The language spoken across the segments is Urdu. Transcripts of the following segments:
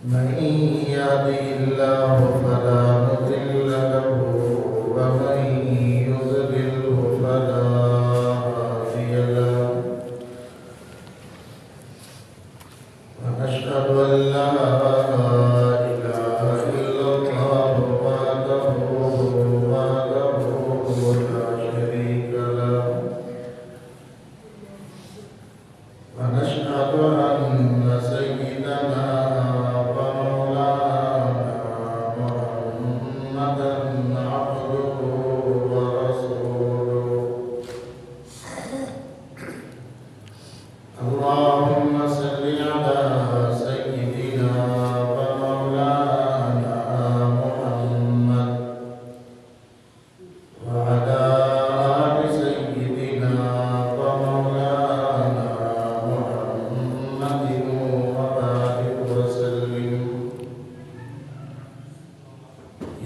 من يهده الله فلا مضل له ومن يضلله فلا هادي له ونشهد أن لا إله إلا الله وحده لا شريك له ونشهد أن سيدنا ومولانا محمدا عبده ورسوله اللهم صل على سيدنا ومولانا محمد وعلى آل سيدنا ومولانا محمد وبارك وسلم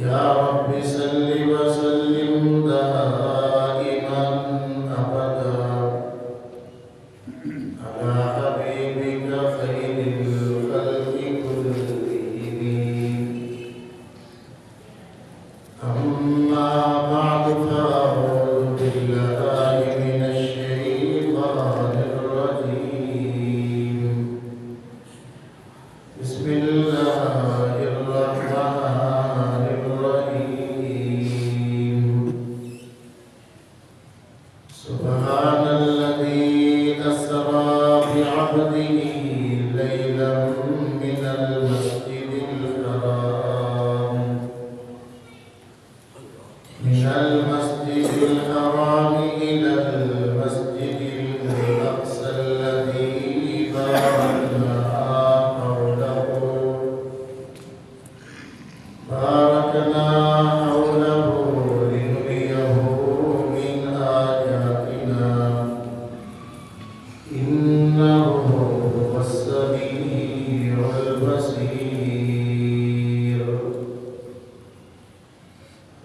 يا رب صل وسلم دائما أبدا على حبيبك خير الخلق كلهم أما بعد فأعوذ بالله من الشيطان الرجيم بسم الله الرحمن الرحيم سبحان الذي أسرى بعبده ليلا من المسجد الحرام إلى المسجد الأقصى الذي باركنا حوله لنريه من آياتنا إنه هو السميع البصير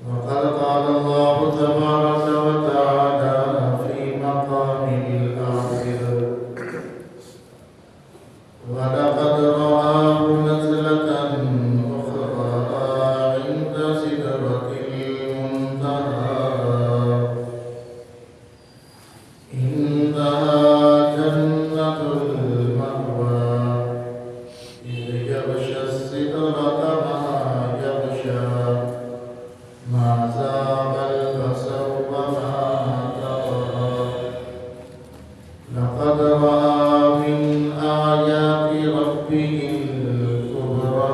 وقد قال الله تبارك وتعالى في مقام الآخر ولقد رآه نزلة أخرى عند سدرة المنتهى إنها جنة المأوى إذ يغشى السدرة ما يغشى ما زاغ البصر وما طغى لقد رأى من آيات ربه الكبرى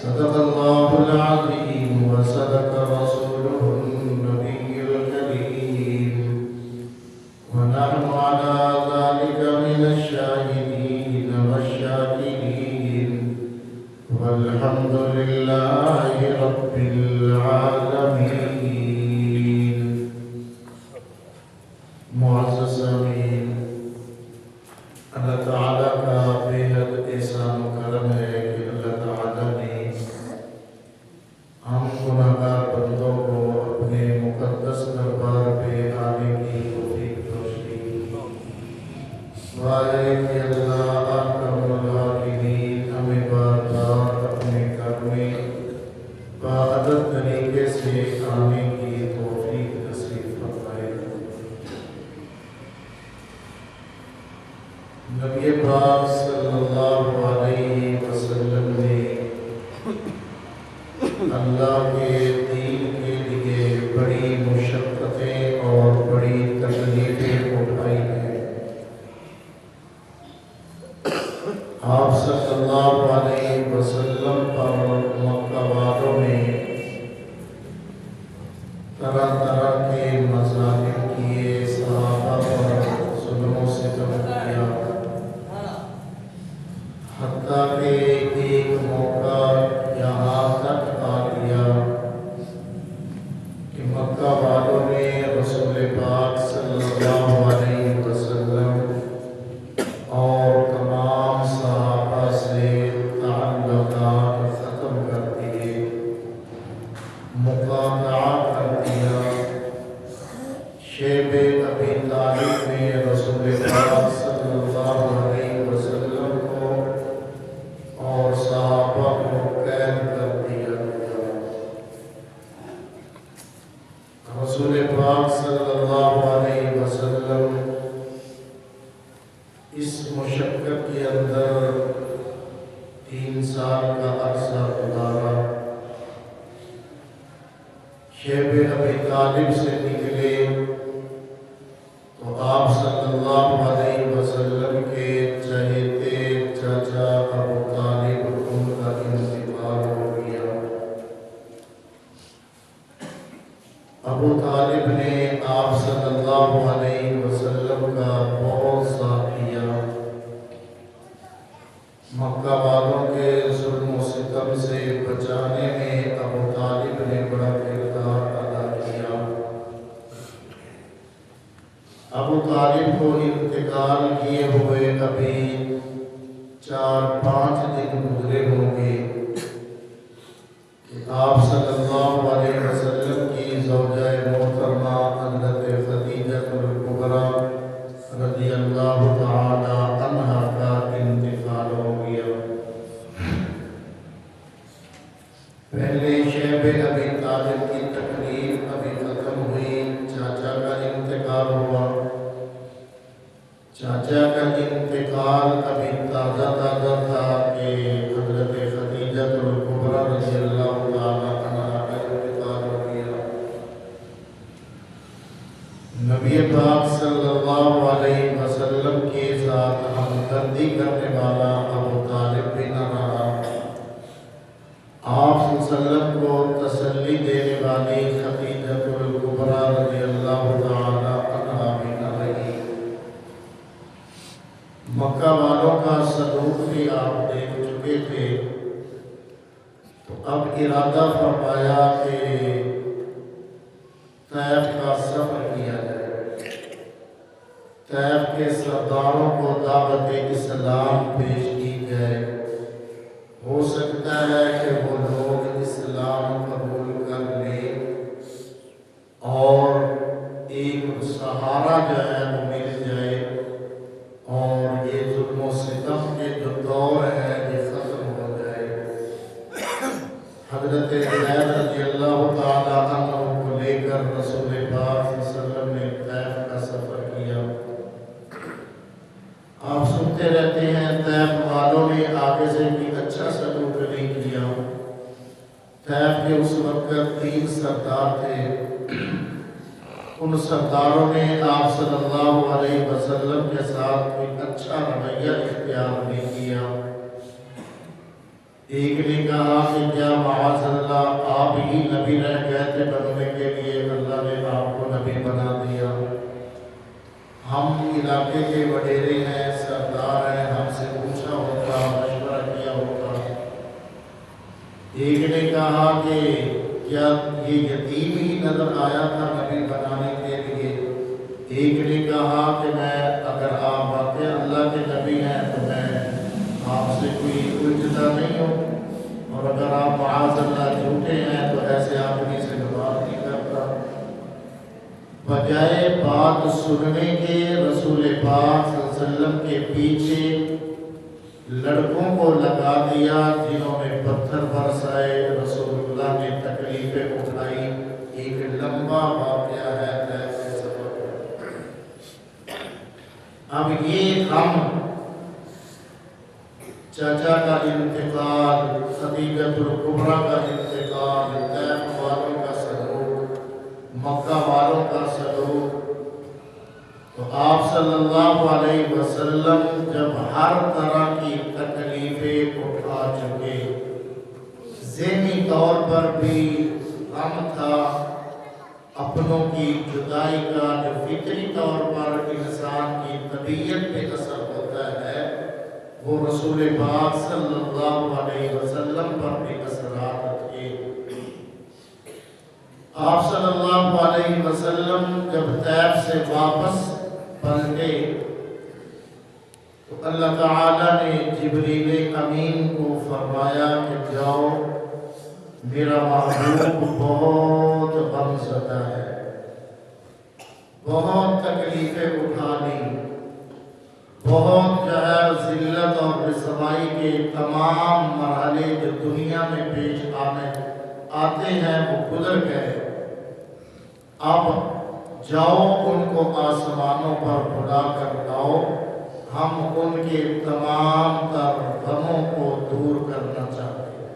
صدق الله العظيم وصدق رسوله النبي الكريم ونحن على ذلك من الشاهدين والشاكرين والحمد لله رب العالمين معزز سامعین اللہ تعالیٰ کا بے حد احسان و کرم ہے کہ اللہ تعالیٰ نے ہم گناہگار بندوں کو اپنے مقدس دربار پہ آنے کی توفیق بخشی وعدے کہ اللہ اکرم الراحمین ہمیں بار بار اپنے گھر میں باادب طریقے سے آنے کی توفیق نصیب فرمائے۔ نبی پاک صلی اللہ علیہ وسلم نے اللہ کے دین کے لیے بڑی مشقتیں اور بڑی تکلیفیں اٹھائی ہیں۔ آپ صلی اللہ علیہ وسلم پر مکہ والوں نے طرح طرح کے مظالم کیے، صحابہ پر ظلم و ستم کیا، حتیٰ کہ ایک موقع یہاں تک آ گیا کہ مکہ والوں نے رسول پاک صلی اللہ علیہ وسلم اور تمام صحابہ سے تعلقات ختم کر مشقت کے اندر 3 سال کا عرصہ گزارا، شیب ابی طالب سے نکلے تو آپ صلی اللہ علیہ وسلم کے چہیتے چاچا ابو طالب ان کا انتقال ہو گیا۔ ابو طالب نے آپ صلی اللہ علیہ وسلم کا بہت ساتھ کیا، مکہ والوں کے ظلم و ستم سے بچانے میں ابو طالب نے بڑا کردار ادا کیا۔ ابو طالب کو انتقال کیے ہوئے ابھی 4-5 دن گزرے ہوں گے کہ آپ صلی اللہ علیہ وسلم کی زوجہ محترمہ حضرت خدیجہ کبریٰ رضی اللہ تعالی عنہا کا انتقال ہو گیا۔ پہلے شیب ابی طالب کی تکلیف ابھی ختم ہوئی، چاچا کا انتقال ہوا۔ چاچا کا انتقال ابھی تازہ تھا کہ حضرت خدیجہ کبریٰ رضی اللہ تعالی عنہا کا انتقال ہو گیا۔ نبی پاک صلی اللہ علیہ وسلم کے ساتھ ہمدردی کرنے والا ابو طالب بھی نہ رہا، آپ صلی اللہ علیہ وسلم کو تسلی دینے والی خدیجہ کبریٰ رضی اللہ تعالی عنہا بھی نہ رہی۔ مکہ والوں کا سلوک بھی آپ دیکھ چکے تھے، تو اب ارادہ فرمایا کہ طائف کا سفر کیا جائے، طائف کے سرداروں کو دعوت اسلام پیش کی جائے۔ ہو سکتا ہے کہ وہ لوگ اسلام قبول کر لیں اور ایک سہارا جو ہے وہ مل جائے اور یہ ظلم و ستم کے جو دور ہے یہ ختم ہو جائے۔ حضرت زید رضی اللہ تعالی عنہ کو لے کر رسول پاک صلی اللہ علیہ وسلم نے طائف کا سفر کیا۔ آپ سنتے رہتے ہیں طائف والوں نے آگے سے بھی اچھا سلوک نہیں کیا۔ طائف کے اس وقت 3 سردار تھے، ان سرداروں نے آپ صلی اللہ علیہ وسلم کے ساتھ کوئی اچھا رویہ اختیار نہیں کیا۔ ایک نے کہا کہ کیا معاذ اللہ آپ ہی نبی رہ گئے تھے بننے کے لیے، اللہ نے آپ کو نبی بنا دیا، ہم علاقے کے وڈیرے ہیں، سردار ہیں، ہم سے پوچھا ہوتا، مشورہ کیا ہوتا۔ ایک نے کہا کہ کیا یہ یتیم ہی نظر آیا تھا نبی بنانے کے لیے؟ ایک نے کہا کہ میں اگر آپ واقعی اللہ کے نبی ہیں تو میں آپ سے کوئی الجھتا نہیں ہوں، اور اگر آپ معاذ اللہ جھوٹے ہیں تو ایسے آدمی سے بات نہیں کرتا۔ بجائے بات سننے کے رسول پاک صلی اللہ علیہ وسلم کے پیچھے لڑکوں کو لگا دیا، جنہوں نے پتھر برسائے، رسول اللہ نے تکلیفیں اٹھائی۔ ایک لمبا واقعہ ہے طائف کے سفر کا۔ اب یہ ہم چاچا کا انتقال، خدیجہ کبریٰ کا انتقال، طائف والوں کا سلوک، مکہ والوں کا سلوک، تو آپ صلی اللہ علیہ وسلم جب ہر طرح کی تکلیفیں اٹھا چکے، ذہنی طور پر بھی غم تھا، اپنوں کی جدائی کا جو فطری طور پر انسان کی طبیعت پہ اثر ہوتا ہے، وہ رسول پاک صلی اللہ علیہ وسلم پر بھی اثرات تھے۔ آپ صلی اللہ علیہ وسلم جب طائف سے واپس پلٹے تو اللہ تعالیٰ نے جبریل امین کو فرمایا کہ جاؤ، میرا محبوب بہت غم زدہ ہے، بہت تکلیفیں اٹھانی، بہت جو ہے ذلت اور رسوائی کے تمام مرحلے جو دنیا میں پیش آتے ہیں وہ گزر گئے، اب جاؤ ان کو آسمانوں پر بلا کر لاؤ، ہم ان کے تمام تر غموں کو دور کرنا چاہتے ہیں۔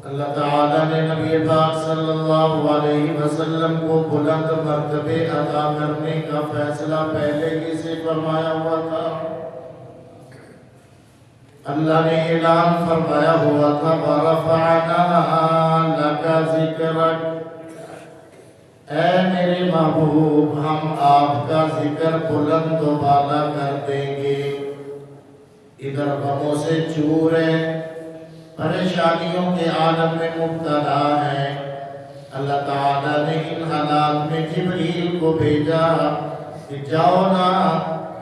اللہ تعالیٰ نے نبی پاک صلی اللہ علیہ وسلم کو بلند مرتبے عطا کرنے کا فیصلہ پہلے ہی سے فرمایا ہوا تھا۔ اللہ نے اعلان فرمایا ہوا تھا وَرَفَعْنَا لَكَ ذِكْرَكَ، اے میرے محبوب ہم آپ کا ذکر بلند و بالا کر دیں گے۔ ادھر غموں سے چور ہیں، پریشانیوں کے عالم میں مبتلا ہیں، اللہ تعالیٰ نے ان حالات میں جبریل کو بھیجا کہ جاؤ نا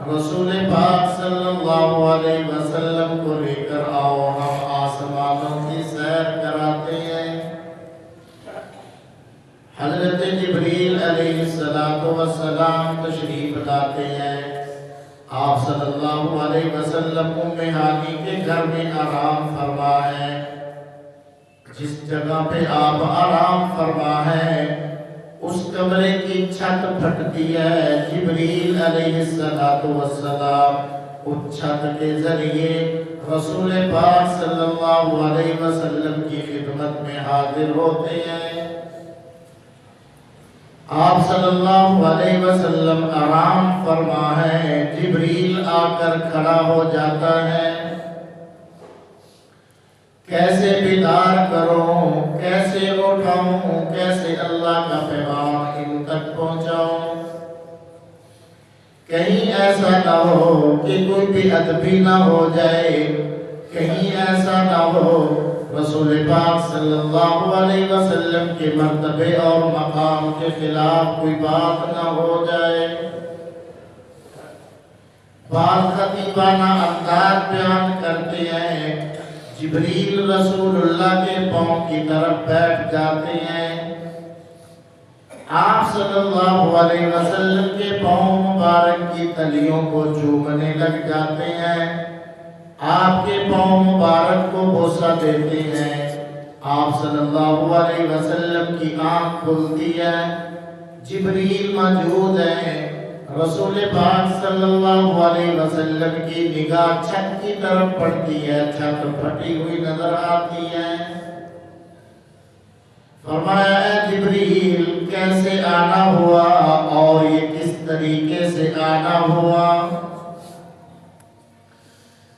رسول پاک صلی اللہ علیہ وسلم کو لے کر آؤ، ہم آسمانوں کی سیر کراتے ہیں۔ حضرت جبریل علیہ السلام تشریف لاتے ہیں، آپ صلی اللہ علیہ وسلم ام ہانی کے گھر میں آرام فرما ہے۔ جس جگہ پہ آپ آرام فرما ہے اس کمرے کی چھت پھٹتی ہے، جبریل علیہ السلام اس چھت کے ذریعے رسول پاک صلی اللہ علیہ وسلم کی خدمت میں حاضر ہوتے ہیں۔ آپ صلی اللہ علیہ وسلم آرام فرما ہے، جبریل آ کر کھڑا ہو جاتا ہے۔ کیسے بیدار کروں، کیسے اٹھاؤں، کیسے اللہ کا پیغام ان تک پہنچاؤں؟ کہیں ایسا نہ ہو کہ کوئی بے ادبی نہ ہو جائے، کہیں ایسا نہ ہو رسول پاک صلی اللہ علیہ وسلم کے مرتبے اور مقام کے خلاف کوئی بات نہ ہو جائے۔ بعض خطیبانہ انداز بیان کرتے ہیں، جبریل رسول اللہ کے پاؤں کی طرف بیٹھ جاتے ہیں، آپ صلی اللہ علیہ وسلم کے پاؤں مبارک کی تلیوں کو چومنے لگ جاتے ہیں، آپ کے پاؤں مبارک کو بوسہ دیتے ہیں، آپ صلی اللہ علیہ وسلم کی آنکھ کھلتی ہے، جبریل موجود ہے، رسول پاک صلی اللہ علیہ وسلم کی نگاہ چھت کی طرف پڑتی ہے، چھت پھٹی ہوئی نظر آتی ہے۔ فرمایا اے جبریل کیسے آنا ہوا اور یہ کس طریقے سے آنا ہوا؟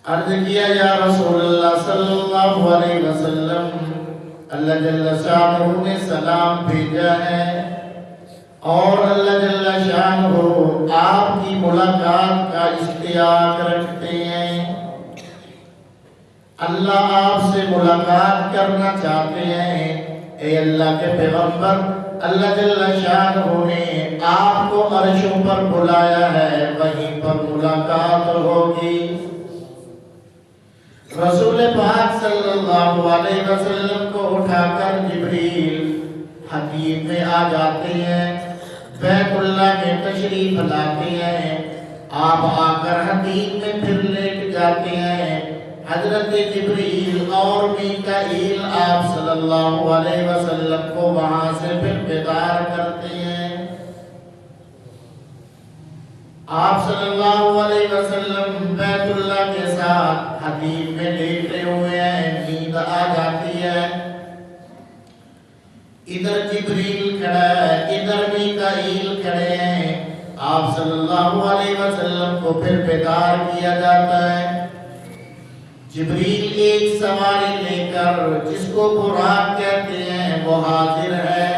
عرض کیا یا رسول اللہ صلی اللہ علیہ وسلم، اللہ جل شانہ نے سلام بھیجا ہے اور اللہ جل شانہ آپ کی ملاقات کا اشتیاق رکھتے ہیں، اللہ آپ سے ملاقات کرنا چاہتے ہیں۔ اے اللہ کے پیغمبر، اللہ جل شانہ نے آپ کو عرشوں پر بلایا ہے، وہیں پر ملاقات ہوگی۔ رسول پاک صلی اللہ علیہ وسلم کو اٹھا کر جبریل حتیم میں آ جاتے ہیں، بیت اللہ میں تشریف لاتے ہیں، آپ آ کر حتیم میں پھر لیٹ جاتے ہیں۔ حضرت جبریل اور میکائیل آپ صلی اللہ علیہ وسلم کو وہاں سے پھر بیدار کرتے ہیں۔ آپ صلی اللہ علیہ وسلم بیت اللہ کے ساتھ حتیم میں لیٹے ہوئے ہیں، نیند آ جاتی ہے، ادھر جبریل کھڑا ہے، ادھر میکائیل کھڑے ہیں، آپ صلی اللہ علیہ وسلم کو پھر بیدار کیا جاتا ہے۔ جبریل ایک سواری لے کر جس کو براق کہتے ہیں وہ حاضر ہے،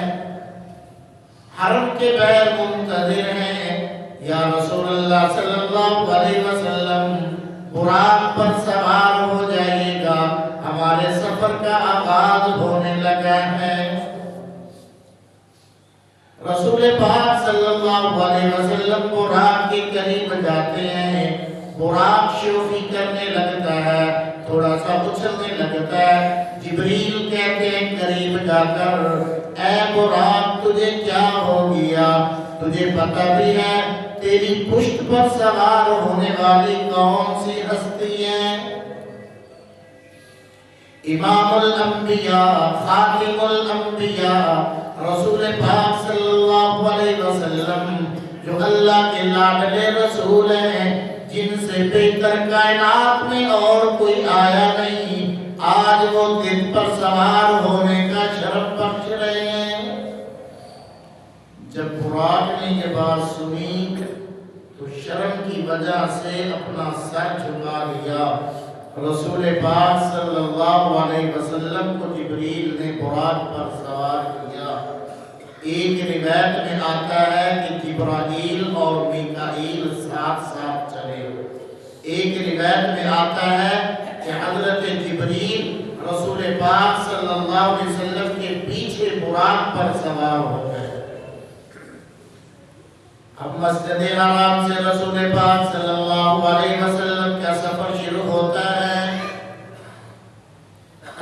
حرم کے بیر منتظر ہیں، یا رسول اللہ صلی اللہ علیہ وسلم براق پر سوار ہو جائیے گا، ہمارے سفر کا آغاز ہونے لگا ہے۔ رسول پاک صلی اللہ علیہ وسلم براق کے قریب جاتے ہیں، براق شوخی کرنے لگتا ہے، تھوڑا سا اچھلنے لگتا ہے، جبریل کہتے ہیں قریب جا کر اے براق تجھے کیا ہو گیا؟ تجھے پتہ بھی ہے تیری پشت پر سوار ہونے والی کون سی ہستی ہیں؟ امام الانبیاء، خاتم الانبیاء، رسول پاک صلی اللہ علیہ وسلم، جو اللہ کے لاڈلے رسول ہیں، جن سے بہتر کائنات میں اور کوئی آیا نہیں، آج وہ دن پر سوار ہونے کا شرف بخش رہے ہیں۔ جب براق نے یہ بات سنی تو شرم کی وجہ سے اپنا سر جھکا لیا۔ رسول پاک صلی اللہ علیہ وسلم کو جبریل نے براق پر سوار کیا۔ ایک روایت میں آتا ہے کہ جبرائیل اور میکائیل ساتھ ساتھ چلے۔ ایک روایت میں آتا ہے کہ حضرت جبریل رسول پاک صلی اللہ علیہ وسلم کے پیچھے براق پر سوار ہو گئے۔ اب مسجد حرام سے رسول پاک صلی اللہ علیہ وسلم کا سفر شروع ہوتا ہے۔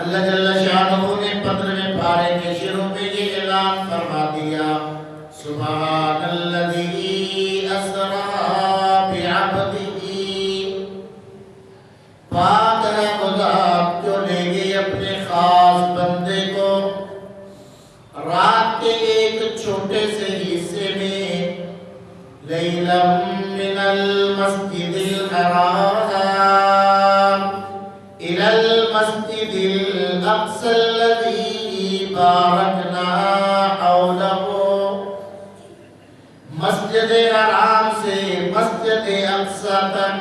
اللہ جل شانہ نے 15ویں پارے کے شروع میں یہ اعلان فرما دیا، سبحان الذی اسری بعبدہ، پاک ہے خدا جو لے گئے اپنے خاص بندے کو رات کے ایک چھوٹے سے حصے میں، لیلا من المسجد الحرام الى المسجد الاقصى الذي باركنا حوله، مسجد حرام سے مسجد اقصی تک،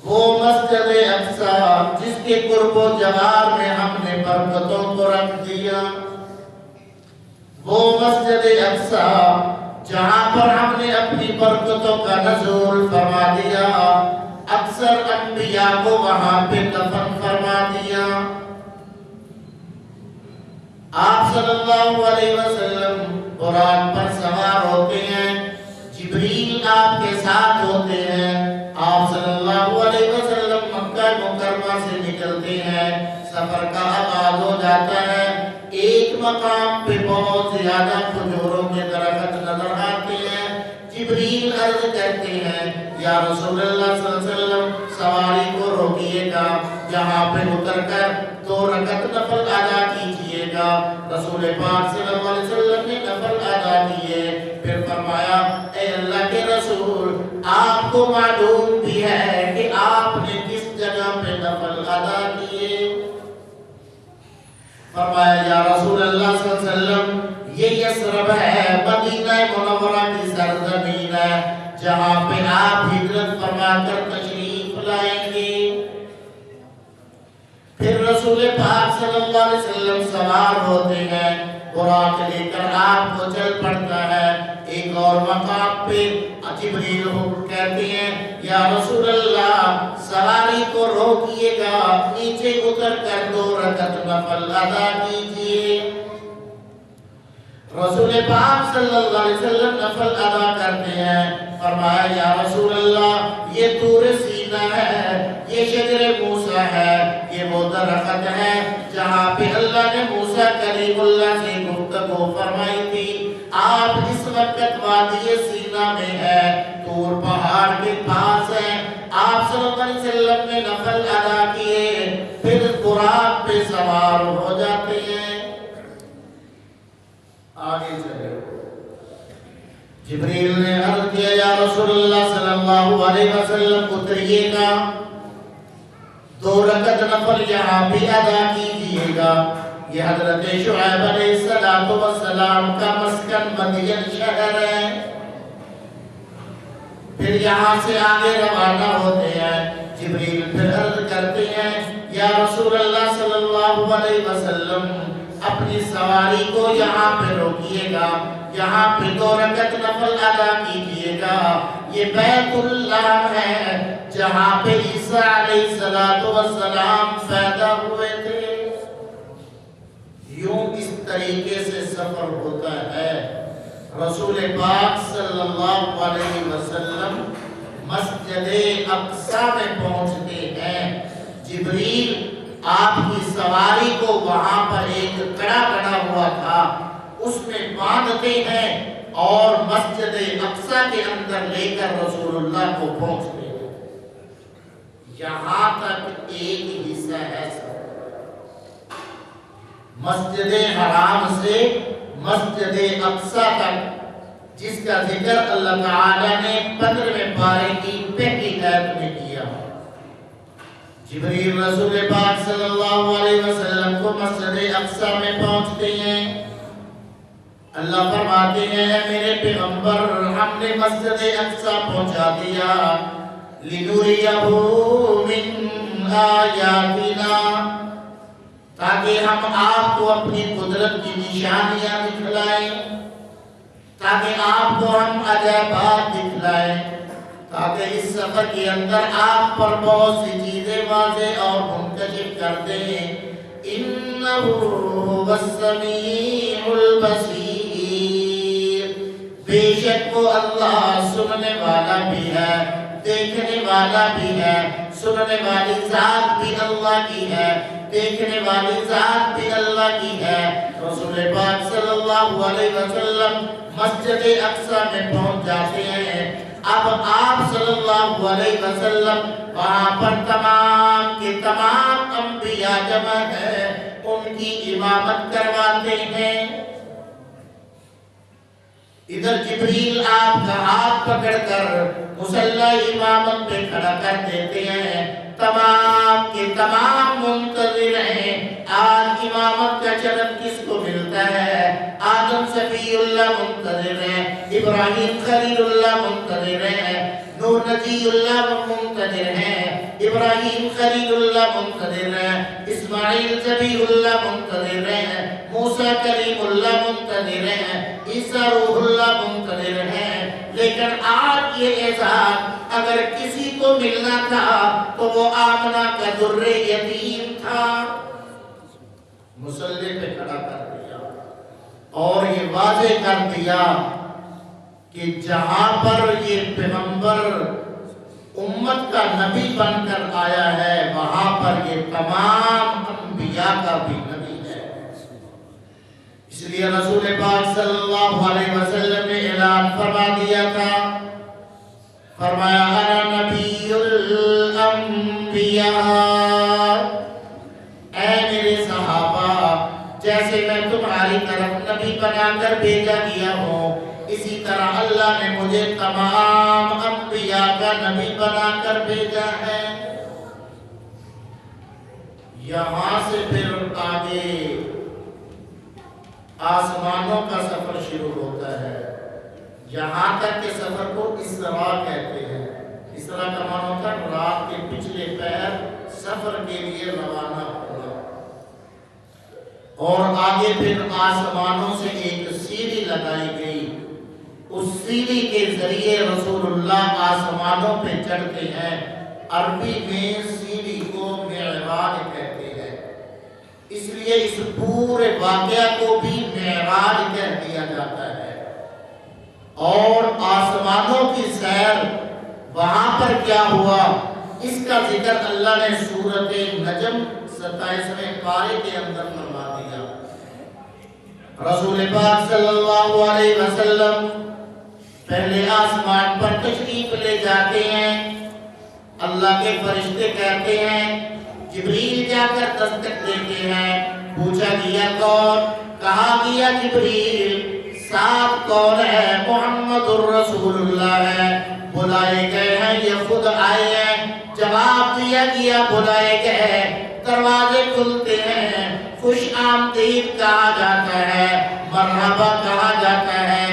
وہ مسجد اقصی جس کے قرب و جوار میں ہم نے برکتوں کو رکھ دیا، وہ مسجد اقصی جہاں پر ہم نے اپنی برکتوں کا نزول فرما دیا، اکثر انبیاء کو وہاں پہ دفن فرما دیا۔ آپ صلی اللہ علیہ وسلم براق پر سوار ہوتے ہیں، جبریل آپ کے ساتھ ہوتے ہیں، آپ صلی اللہ علیہ وسلم مکہ مکرمہ سے نکلتے ہیں، سفر کا آغاز ہو جاتا ہے۔ ایک مقام پہ بہت زیادہ کھجوروں کے درخت نظر آتے ہیں۔ جبریل عرض کرتے ہیں، یا رسول اللہ صلی اللہ علیہ وسلم سواری کو روکیے گا، یہاں پہ اتر کر 2 رکعت نفل ادا کیجئے گا۔ رسول پاک صلی اللہ علیہ وسلم نے نفل ادا کیے، پھر فرمایا، اے اللہ کے رسول، آپ کو معلوم بھی ہے کہ آپ نے کس جگہ پہ نفل ادا کیے؟ فرمایا، یا رسول اللہ صلی اللہ علیہ وسلم، یہ یثرب ہے، مدینہ منورہ کی سرزمین ہے، جہاں پہ آپ ہجرت فرما کر تشریف لائیں گے۔ پھر رسول پاک صلی اللہ علیہ وسلم سوار ہوتے ہیں، براق لے کر آپ کو چل پڑتا ہے۔ ایک اور مقام پہ جبریل کہتے ہیں، یا رسول اللہ سواری کو روکیے گا، نیچے اتر کر 2 رکعت نفل ادا کیجئے۔ رسول پاک صلی اللہ علیہ وسلم نفل ادا کرتے ہیں، فرمایا، یا رسول اللہ یہ طور سینا ہے، یہ شجر موسیٰ ہے، یہ وہ درخت ہے جہاں پہ اللہ نے موسیٰ کلیم اللہ سے گفتگو فرمائی تھی۔ آپ اس وقت وادی سینا میں ہے، طور پہاڑ کے پاس ہے۔ آپ صلی اللہ علیہ وسلم نے نفل ادا کیے، پھر براق پہ سوار ہو جاتے ہیں۔ آگے چلے، جبریل نے عرض کیا، یا رسول اللہ صلی اللہ علیہ وسلم اتریے گا، 2 رکعت نفل یہاں بھی ادا کیجئے گا۔ یہ حضرت شعیب علیہ السلام کا مسکن مدین شہر ہے۔ پھر یہاں سے آگے روانہ ہوتے ہیں، جبریل پھر عرض کرتے ہیں، یا رسول اللہ صلی اللہ علیہ وسلم اپنی سواری کو یہاں پہ روکیے گا، یہاں پہ 2 رکعت نفل ادا کیجئے گا۔ یہ بیت اللہ ہے جہاں پہ عیسیٰ علیہ السلام پیدا ہوئے تھے۔ یوں اس طریقے سے سفر ہوتا ہے۔ رسول پاک صلی اللہ علیہ وسلم مسجد اقصی میں پہنچتے ہیں۔ جبریل آپ کی سواری کو وہاں پر ایک کڑا بنا ہوا تھا، اس میں باندھتے ہیں اور مسجد اقصی کے اندر لے کر رسول اللہ کو پہنچتے ہیں۔ یہاں تک ایک حصہ ہے مسجد حرام سے مسجد اقصی تک جس کا ذکر اللہ تعالی نے 15ویں پارے کی پہلی آیت میں کیا۔ جبریل رسول پاک صلی اللہ علیہ وسلم کو مسجد اقصی میں پہنچتے ہیں، اللہ فرماتے ہیں اے میرے پیغمبر ہم نے مسجد اقصی پہنچا دیا، لِنُرِيَهُ مِنْ آیَاتِنَا، تاکہ ہم آپ کو اپنی قدرت کی نشانیاں دکھلائیں، تاکہ آپ کو ہم عجائبات دکھلائیں، تاکہ اس سفر کے اندر آپ پر بہت سی چیزیں واضح اور منکشف کر دیں۔ اِنَّهُ هُوَ السَّمِيعُ الْبَصِيرُ، بے شک وہ اللہ سننے والا بھی ہے، دیکھنے والا بھی ہے، سننے والی ذات بھی اللہ کی ہے، دیکھنے والی ذات بھی اللہ کی ہے۔ رسول پاک صلی اللہ علیہ وسلم مسجد اقصی میں پہنچ جاتے ہیں۔ اب آپ صلی اللہ علیہ وسلم وہاں پر تمام کے تمام انبیاء جمع ہیں، ان کی امامت کرواتے ہیں۔ ادھر جبریل آپ کا ہاتھ پکڑ کر مصلی امامت پہ کھڑا کر دیتے ہیں، تمام کے تمام منتظر ہیں آج امامت کا چرن کس کو ملتا ہے۔ آدم صفی اللہ منتظر ہیں، ابراہیم خلیل اللہ منتظر ہیں، نوح نجی اللہ منتظر ہیں، ابراہیم خلیل اللہ منتظر ہیں، اسماعیل ذبیح اللہ منتظر ہیں، موسیٰ کلیم اللہ منتظر ہیں، عیسیٰ روح اللہ منتظر ہیں۔ لیکن آج یہ اعزاز اگر کسی کو ملنا تھا تو وہ آمنہ کا در یتیم تھا، مصلی پہ کھڑا کر دیا اور یہ واضح کر دیا کہ جہاں پر یہ پیغمبر امت کا نبی بن کر آیا ہے وہاں پر یہ تمام انبیاء کا بھی نبی ہے۔ اس لیے رسول پاک صلی اللہ علیہ وسلم نے اعلان فرما دیا تھا، فرمایا انا نبی الانبیاء، اے میرے صحابہ جیسے میں تمہاری طرف نبی بنا کر بھیجا گیا ہوں، اسی طرح اللہ نے مجھے تمام انبیاء کا نبی بنا کر بھیجا ہے۔ یہاں سے پھر آگے آسمانوں کا سفر شروع ہوتا ہے، یہاں تک کہ سفر کو اسراء کہتے ہیں۔ اسراء کا معنی ہوتا ہے رات کے پچھلے پہر سفر کے لیے روانہ ہونا، اور آگے پھر آسمانوں سے ایک سیڑھی لگائی گئی، اس سیڑھی کے ذریعے رسول اللہ آسمانوں پہ چڑھتے ہیں۔ عربی میں سیڑھی کو معراج کہتے ہیں، اس لیے اس پورے واقعہ کو بھی معراج کہہ دیا جاتا ہے۔ اور آسمانوں کی سیر وہاں پر کیا ہوا اس کا ذکر اللہ نے سورۃ نجم 27ویں پارے کے اندر فرما دیا۔ رسول پاک صلی اللہ علیہ وسلم پہلے آسمان پر تشریف لے جاتے ہیں، اللہ کے فرشتے کہتے ہیں، جبریل جا کر دستک دیتے ہیں، پوچھا گیا کون؟ کہا گیا جبریل، ساتھ کون ہے؟ محمد الرسول اللہ ہے، بلائے گئے ہیں، یہ خود آئے ہیں۔ جواب دیا گیا بلائے گئے، دروازے کھلتے ہیں، خوش آمدید کہا جاتا ہے، مرحبا کہا جاتا ہے،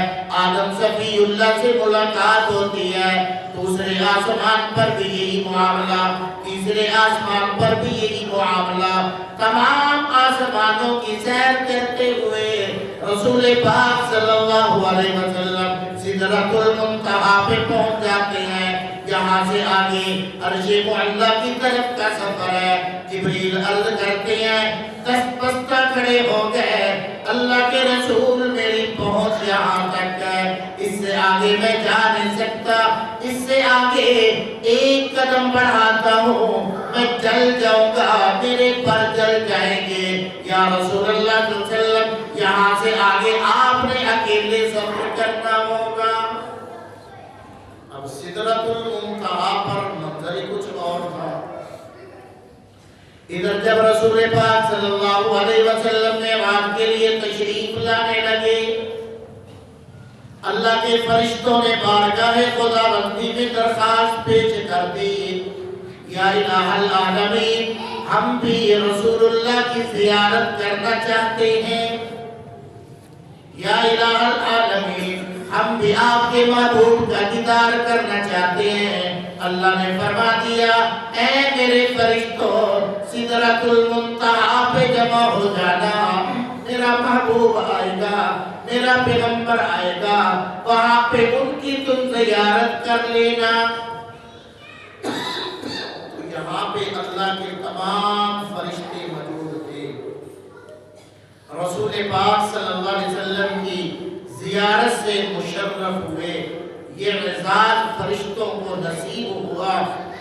آدم صفی اللہ سے ملاقات ہوتی ہے۔ دوسرے آسمان پر بھی یہی معاملہ، تیسرے آسمان پر بھی یہی معاملہ، تمام آسمانوں کی سیر کرتے ہوئے رسول پاک صلی اللہ علیہ وسلم سدرۃ المنتہا پہ پہنچ جاتے ہیں۔ یہاں سے آگے عرش معلیٰ کی طرف کا سفر ہے۔ جبریل عرض کرتے ہیں، دست بستہ کھڑے ہو گئے، اللہ کے رسول میری پہنچ یہاں تک ہے، اس سے آگے میں جا نہیں سکتا، اس سے آگے ایک قدم بڑھاتا ہوں میں جل جاؤں گا، میرے پر جل جائیں گے۔ یا رسول اللہ صلی اللہ علیہ وسلم یہاں سے آگے آپ نے اکیلے سفر کرنا ہوگا۔ اب سدرۃ المنتہا پر منظر کچھ اور تھا۔ ادھر جب رسول پاک صلی اللہ علیہ وسلم نے وہاں کے لیے تشریف لانے لگے، اللہ کے فرشتوں نے بارگاہ خداوندی میں درخواست پیش کر دی، یا الہ العالمین، ہم بھی رسول اللہ کی زیارت کرنا چاہتے ہیں، یا الہ العالمین، ہم بھی آپ کے محبوب کا دیدار کرنا چاہتے ہیں۔ اللہ نے فرما دیا، اے میرے فرشتوں، سدرۃ المنتہا پہ جمع ہو جانا، میرا محبوب آئے گا، میرا پیغمبر آئے گا، وہاں پہ ان کی تم زیارت کر لینا۔ تو یہاں پہ اللہ کے تمام فرشتے موجود تھے، رسول پاک صلی اللہ علیہ وسلم کی زیارت سے مشرف ہوئے، یہ اعزاز فرشتوں کو نصیب ہوا،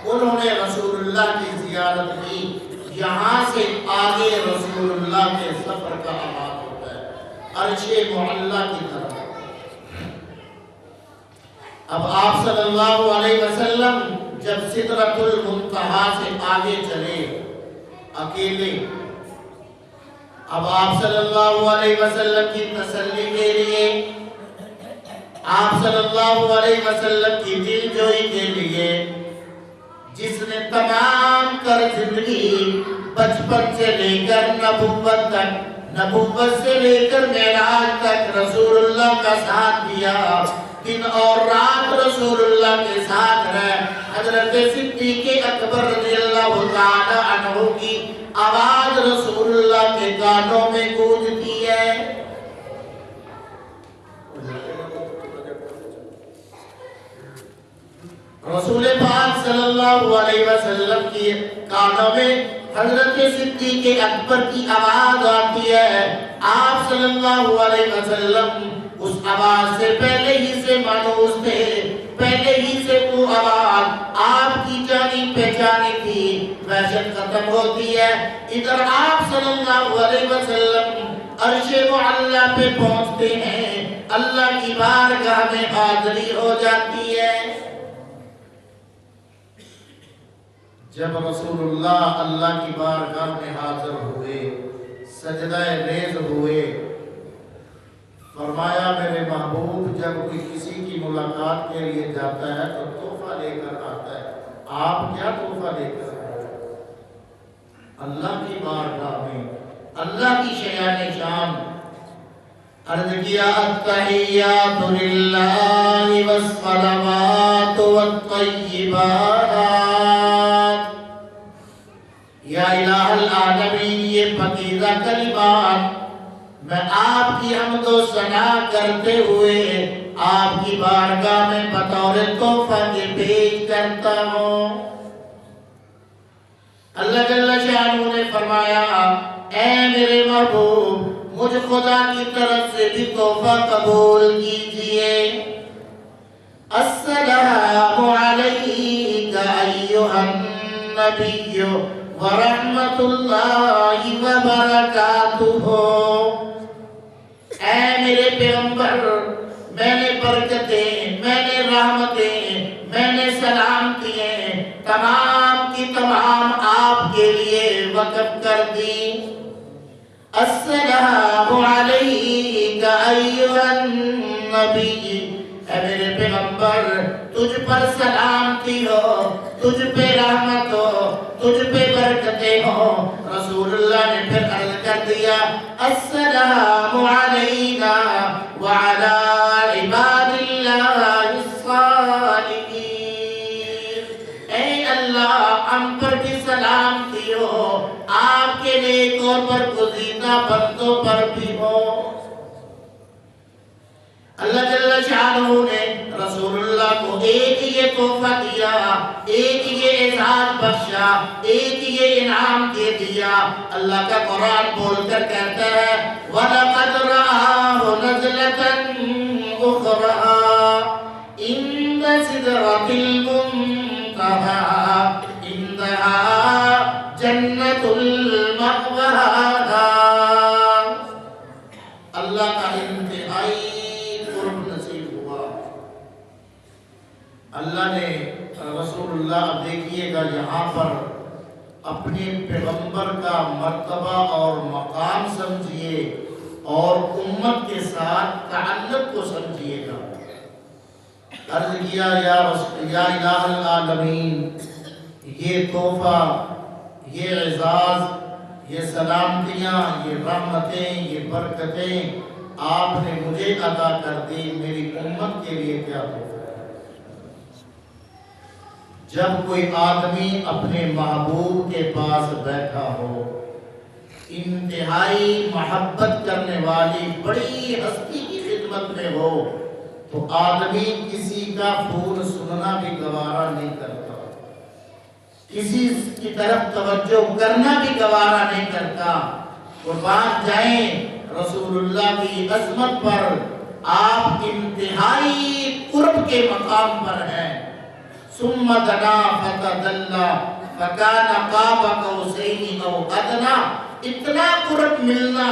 انہوں نے رسول اللہ کی زیارت کی۔ یہاں سے آگے رسول اللہ کے سفر کا آغاز ہوتا ہے عرش معلی کی طرف۔ اب آپ صلی اللہ علیہ وسلم جب سدرۃ المنتہا سے آگے چلے اکیلے، اب آپ صلی اللہ علیہ وسلم کی تسلی کے لیے، آپ صلی اللہ علیہ وسلم کی دل جوئی کے لیے، جس نے تمام کر زندگی بچپن سے لے کر نبوت تک، نبوت سے لے کر معراج تک رسول اللہ کا ساتھ دیا، دن اور رات رسول اللہ کے ساتھ رہے، حضرت صدیق اکبر رضی اللہ تعالی عنہ کی آواز رسول اللہ کے کانوں میں گونجتی ہے۔ رسول پاک صلی اللہ علیہ وسلم کی کانوں میں حضرت صدیق اکبر کی آواز آتی ہے، آپ صلی اللہ علیہ وسلم اس آواز سے پہلے ہی سے مانوس تھے، پہلے ہی سے وہ آواز آپ کی جانی پہچانی تھی، وحشت ختم ہوتی ہے۔ ادھر آپ صلی اللہ علیہ وسلم عرش معلی پہ پہنچتے ہیں، اللہ کی بارگاہ میں حاضری ہو جاتی ہے۔ جب رسول اللہ کی بارگاہ میں حاضر ہوئے، سجدہ ریز ہوئے، فرمایا میرے محبوب جب کوئی کسی کی ملاقات کے لیے جاتا ہے تو تحفہ لے کر آتا ہے، آپ کیا تحفہ لے کر آئے؟ اللہ کی بارگاہ میں اللہ کی شیان شان عرض کیا، التحیات للہ والصلوات والطیبات، یا الہ العالمین، یہ پاکیزہ کلمات میں آپ کی حمد و ثنا کرتے ہوئے آپ کی بارگاہ میں بطور تحفہ کے پیش کرتا ہوں۔ اللہ جل شانہ نے فرمایا، اے میرے محبوب، مجھ خدا کی طرف سے بھی تحفہ قبول کیجئے۔ السلام علیکہ ایھا النبی ورحمۃ اللہ وبرکاتہ۔ اے میرے پیغمبر، میں نے برکتیں، میں نے رحمتیں، میں نے سلامتیں تمام کی تمام آپ کے لیے وقف کر دی۔ السلام علیکہ ایھا النبی، اے میرے پیغمبر، تجھ پر سلامتی ہو، تجھ پہ رحمت ہو، تجھ پہ برکتیں ہو۔ رسول اللہ نے پھر عرض کر دیا، السلام علینا وعلی عباد اللہ الصالحین، اے اللہ ہم پر بھی سلامتی ہو، آپ کے نیک اور برگزیدہ بندوں پر بھی ہو۔ اللہ جل شانہ نے رسول اللہ کو ایک یہ تحفہ دیا، ایک یہ اعزاز بخشا، ایک یہ انعام دے دیا۔ اللہ کا قرآن بول کر کہتا ہے، وَلَقَدْ رَآهُ نَزْلَةً أُخْرَىٰ عِندَ سِدْرَةِ الْمُنتَهَىٰ عِندَهَا جَنَّةُ الْمَأْوَىٰ۔ اللہ کا انتہائی اللہ نے رسول اللہ، اب دیکھیے گا یہاں پر اپنے پیغمبر کا مرتبہ اور مقام سمجھیے اور امت کے ساتھ تعلق کو سمجھیے گا۔ عرض کیا یا الہ العالمین، یہ تحفہ، یہ اعزاز، یہ سلامتیاں، یہ رحمتیں، یہ برکتیں آپ نے مجھے عطا کر دی، میری امت کے لیے کیا تحفہ ہے؟ جب کوئی آدمی اپنے محبوب کے پاس بیٹھا ہو، انتہائی محبت کرنے والی بڑی ہستی کی خدمت میں ہو، تو آدمی کسی کا فون سننا بھی گوارا نہیں کرتا، کسی کی طرف توجہ کرنا بھی گوارا نہیں کرتا۔ قربان جائیں رسول اللہ کی عظمت پر، آپ انتہائی قرب کے مقام پر ہیں۔ ثم دنا فتدلی فکان قاب قوسین او ادنی، اتنا قرب ملنا،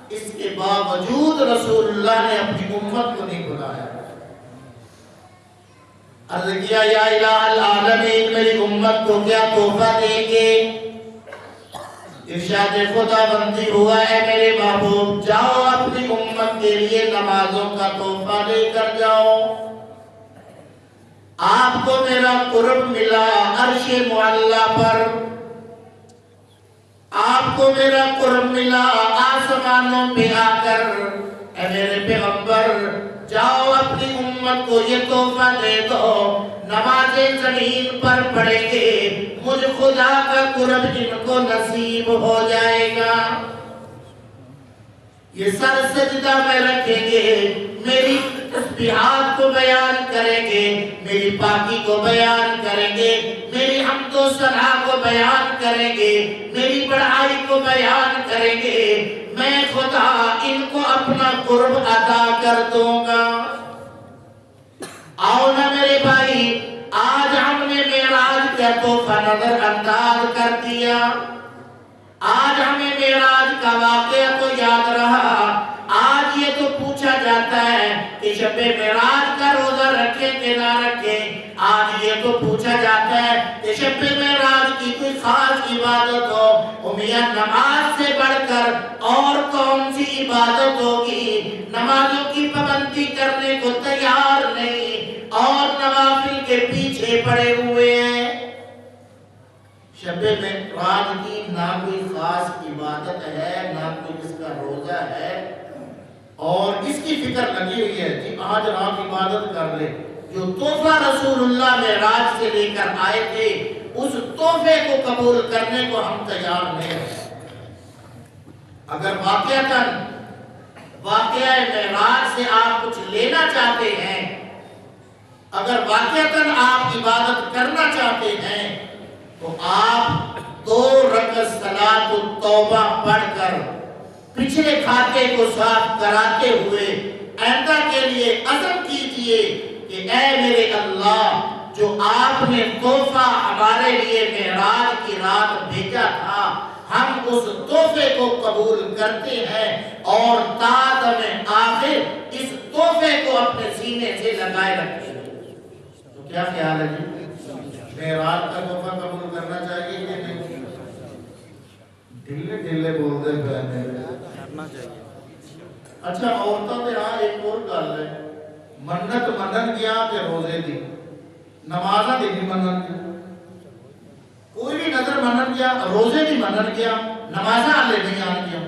اس کے باوجود رسول اللہ نے اپنی امت کو نہیں بلایا۔ عرض کیا یا الہ العالمین، میری امت کو کیا تحفہ دیں گے؟ ارشاد خدا بندی ہوا ہے میرے محبوب، جاؤ اپنی امت کے لیے نمازوں کا تحفہ لے کر جاؤ۔ آپ کو میرا قرب ملا عرش معلی پر، آپ کو میرا قرب ملا آسمانوں پہ آ کر، اے میرے پیغمبر جاؤ اپنی امت کو یہ تحفہ دے دو، نمازیں زمین پر پڑھیں گے، مجھ خدا کا قرب ان کو نصیب ہو جائے گا۔ یہ سر سجدہ میں رکھیں گے، میری تسبیحات کو بیان کریں گے، میری پاکی کو بیان کریں گے، میری حمد و ثنا کو بیان کریں گے، میری بڑائی کو بیان کریں گے، میں خدا ان کو اپنا قرب عطا کر دوں گا۔ آؤ نا میرے بھائی، آج ہم نے معراج کا تحفہ نظر انداز کر دیا، آج ہمیں معراج کا واقعہ تو یاد رہا، آج یہ تو پوچھا جاتا ہے کہ شب معراج کا روزہ رکھیں کہ نہ رکھیں، آج یہ تو پوچھا جاتا ہے کہ شب معراج کی کوئی خاص عبادت ہو، میاں نماز سے بڑھ کر اور کون سی عبادت ہوگی؟ نمازوں کی پابندی کرنے کو تیار نہیں اور نوافل کے پیچھے پڑے ہوئے ہیں۔ شب معراج کی نہ کوئی خاص عبادت ہے، نہ کوئی اس کا روزہ ہے، اور اس کی فکر لگی ہوئی ہے کہ آج رات عبادت کر لے۔ جو تحفہ رسول اللہ معراج سے لے کر آئے تھے، اس تحفے کو قبول کرنے کو ہم تیار نہیں ہیں۔ اگر واقعہ معراج سے آپ کچھ لینا چاہتے ہیں، اگر واقعتاً آپ عبادت کرنا چاہتے ہیں، تو آپ 2 رکعت صلاۃ التوبہ پڑھ کر پچھلے کھاتے کو صاف کراتے ہوئے آئندہ کے لیے عزم کیجئے کہ اے میرے اللہ، جو آپ نے تحفہ ہمارے لیے معراج کی رات بھیجا تھا، ہم اس تحفے کو قبول کرتے ہیں اور تا دم آخر اس تحفے کو اپنے سینے سے لگائے رکھتے ہیں۔ تو کیا خیال ہے جی؟ معراج کا تحفہ قبول کرنا چاہیے کہ نہیں؟ ڈھیلے ڈھیلے بول دے پہنے کرنا چاہیے۔ اچھا عورتوں نے ہاں ایک اور گل ہے، منت منن گیا کہ روزے دی، نمازاں دی بھی منن گیا، کوئی بھی نظر منن گیا، روزے بھی منن گیا، نمازاں لے نہیں آن گیا۔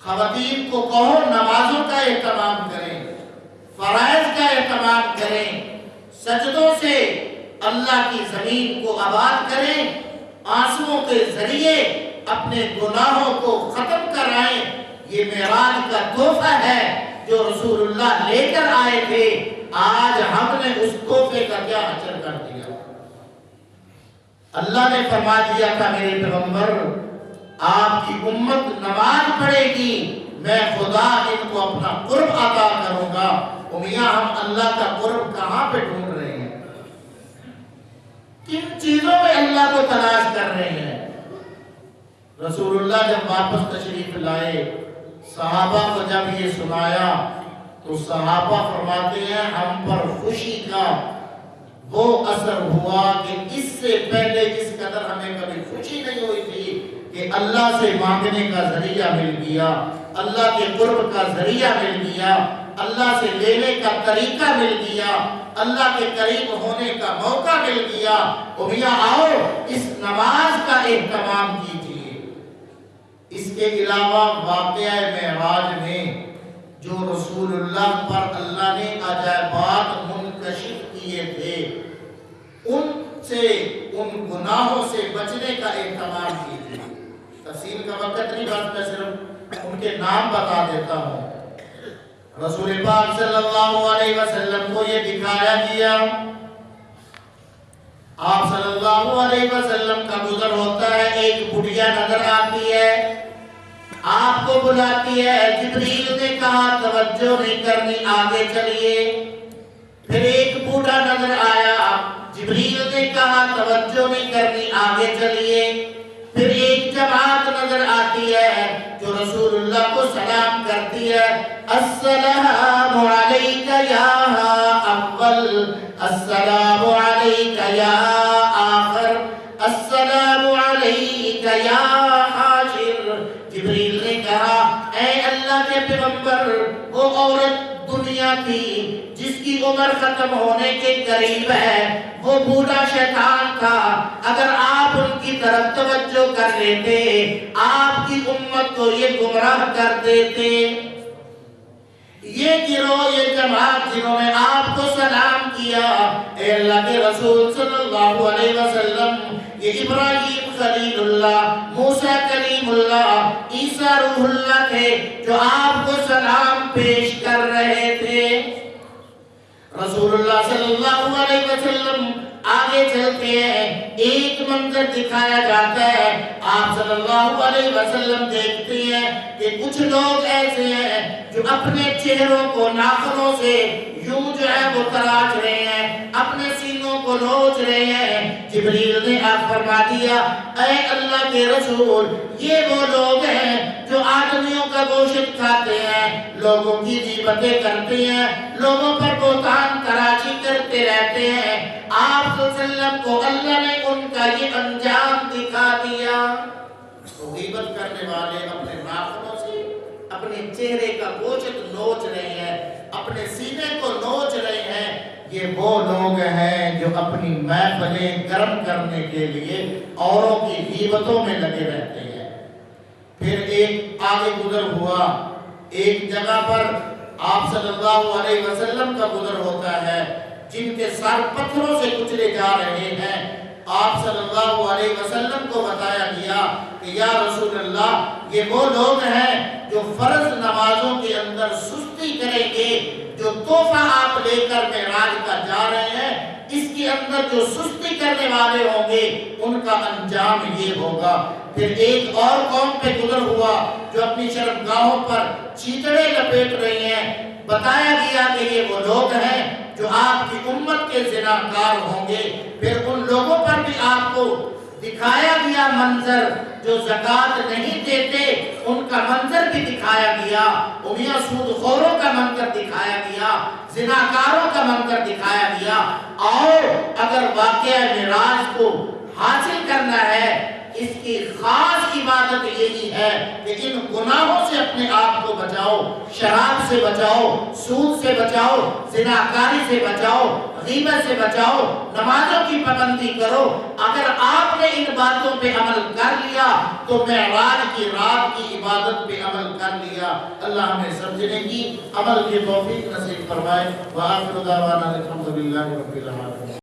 خواتین کو کہو نمازوں کا اہتمام کریں، فرائض کا اہتمام کریں، سجدوں سے اللہ کی زمین کو آباد کریں، آنسوؤں کے ذریعے اپنے گناہوں کو ختم کرائیں۔ یہ معراج کا تحفہ ہے جو رسول اللہ لے کر آئے تھے، آج ہم نے اس تحفے کا کیا اثر کر دیا۔ اللہ نے فرما دیا تھا میرے پیغمبر آپ کی امت نماز پڑھے گی، میں خدا ان کو اپنا قرب عطا کروں گا۔ میاں ہم اللہ کا قرب کہاں پہ ڈھونڈ رہے ہیں؟ کن چیزوں میں اللہ کو تلاش کر رہے ہیں؟ رسول اللہ جب واپس تشریف لائے، صحابہ کو جب یہ سنایا تو صحابہ فرماتے ہیں ہم پر خوشی کا وہ اثر ہوا کہ اس سے پہلے جس قدر ہمیں کبھی خوشی نہیں ہوئی تھی کہ اللہ سے مانگنے کا ذریعہ مل گیا، اللہ کے قرب کا ذریعہ مل گیا، اللہ سے لینے کا طریقہ مل گیا، اللہ کے قریب ہونے کا موقع مل گیا۔ میاں آؤ اس نماز کا اہتمام کیجیے۔ اس کے علاوہ واقعہ معراج میں جو رسول اللہ پر اللہ نے عجائبات منکشف کیے تھے، ان گناہوں سے بچنے کا اہتمام کیجیے۔ تفصیل کا وقت نہیں، بس میں صرف ان کے نام بتا دیتا ہوں۔ رسول پاک صلی اللہ علیہ وسلم کو یہ دکھایا گیا، آپ صلی اللہ علیہ وسلم کا گزر ہوتا ہے، ایک بڑھیا نظر آتی ہے، آپ کو بلاتی ہے۔ جبریل نے کہا توجہ نہیں کرنی، آگے چلیے۔ پھر ایک بوڑھا نظر آیا، جبریل نے کہا توجہ نہیں کرنی، آگے چلیے۔ پھر ایک جماعت نظر آتی ہے جو رسول اللہ کو سلام کرتی ہے، السلام علیک یا اول، السلام علیک یا آخر، السلام علیک یا حاشر۔ جبریل نے کہا اے اللہ کے پیغمبر، وہ عورت دنیا کی جس کی عمر ختم ہونے کے قریب ہے، وہ بوڑھا شیطان تھا، اگر آپ ان کی طرف توجہ کر لیتے آپ کی امت کو یہ گمراہ کر دیتے۔ یہ گروہ، یہ جماعت جنہوں نے آپ کو سلام کیا، اے اللہ کے رسول صلی اللہ علیہ وسلم، یہ ابراہیم خلیل اللہ، موسیٰ کلیم اللہ، عیسیٰ روح اللہ تھے جو آپ کو سلام پیش کر رہے تھے۔ رسول اللہ صلی اللہ علیہ وسلم آگے چلتے ہیں، ایک منظر دکھایا جاتا ہے، آپ صلی اللہ علیہ وسلم دیکھتے ہیں کہ کچھ لوگ ایسے ہیں جو اپنے چہروں کو ناخنوں سے یوں جو ہے وہ تراش رہے ہیں، اپنے سینوں کو نوچ رہے ہیں۔ جبریل نے آپ فرما دیا اے اللہ کے رسول، یہ وہ لوگ ہیں جو آدمیوں کا گوشت کھاتے ہیں، لوگوں کی غیبتیں کرتے ہیں، لوگوں پر بہتان تراشی کرتے رہتے ہیں۔ آپ صلی اللہ علیہ وسلم کو اللہ نے ان کا یہ انجام دکھا دیا۔ غیبت کرنے والے اپنے ناخنوں سے اپنے چہرے کا گوشت نوچ رہے ہیں، اپنے سینے کو نوچ رہے ہیں، یہ وہ لوگ ہیں جو اپنی محفلیں گرم کرنے کے لیے اوروں کی غیبتوں میں لگے رہتے ہیں۔ پھر ایک آگے گزر ہوا، ایک جگہ پر آپ صلی اللہ علیہ وسلم کا گزر ہوتا ہے، جن کے سر پتھروں سے کچلے جا رہے ہیں۔ آپ صلی اللہ علیہ وسلم کو بتایا گیا کہ یا رسول اللہ، یہ وہ لوگ ہیں جو فرض نمازوں کے اندر سستی کریں گے، جو تحفہ آپ لے کر معراج کا جا رہے ہیں، اس کے اندر جو سستی کرنے والے ہوں گے ان کا انجام یہ ہوگا۔ پھر ایک اور قوم پہ گزر ہوا جو اپنی شرمگاہوں پر چیتڑے لپیٹ رہی ہیں، بتایا گیا کہ یہ وہ لوگ ہیں جو آپ کی امت کے زناکار ہوں گے۔ پھر ان لوگوں پر بھی آپ کو دکھایا گیا منظر، جو زکوٰۃ نہیں دیتے ان کا منظر بھی دکھایا گیا، میاں سود خوروں کا منظر دکھایا گیا، زناکاروں کا منظر دکھایا گیا۔ آؤ اگر واقعہ معراج کو حاصل کرنا ہے، اس کی خاص عبادت یہی ہے کہ ان گناہوں سے اپنے آپ کو بچاؤ، شراب سے بچاؤ، سود سے بچاؤ، زناکاری سے بچاؤ، غیبت سے بچاؤ، نمازوں کی پابندی کرو۔ اگر آپ نے ان باتوں پہ عمل کر لیا تو معراج کی رات کی عبادت پہ عمل کر لیا۔ اللہ ہمیں سمجھنے کی، عمل کی توفیق نصیب فرمائے۔ وآخر دعوانا الحمدللہ رب العالمین۔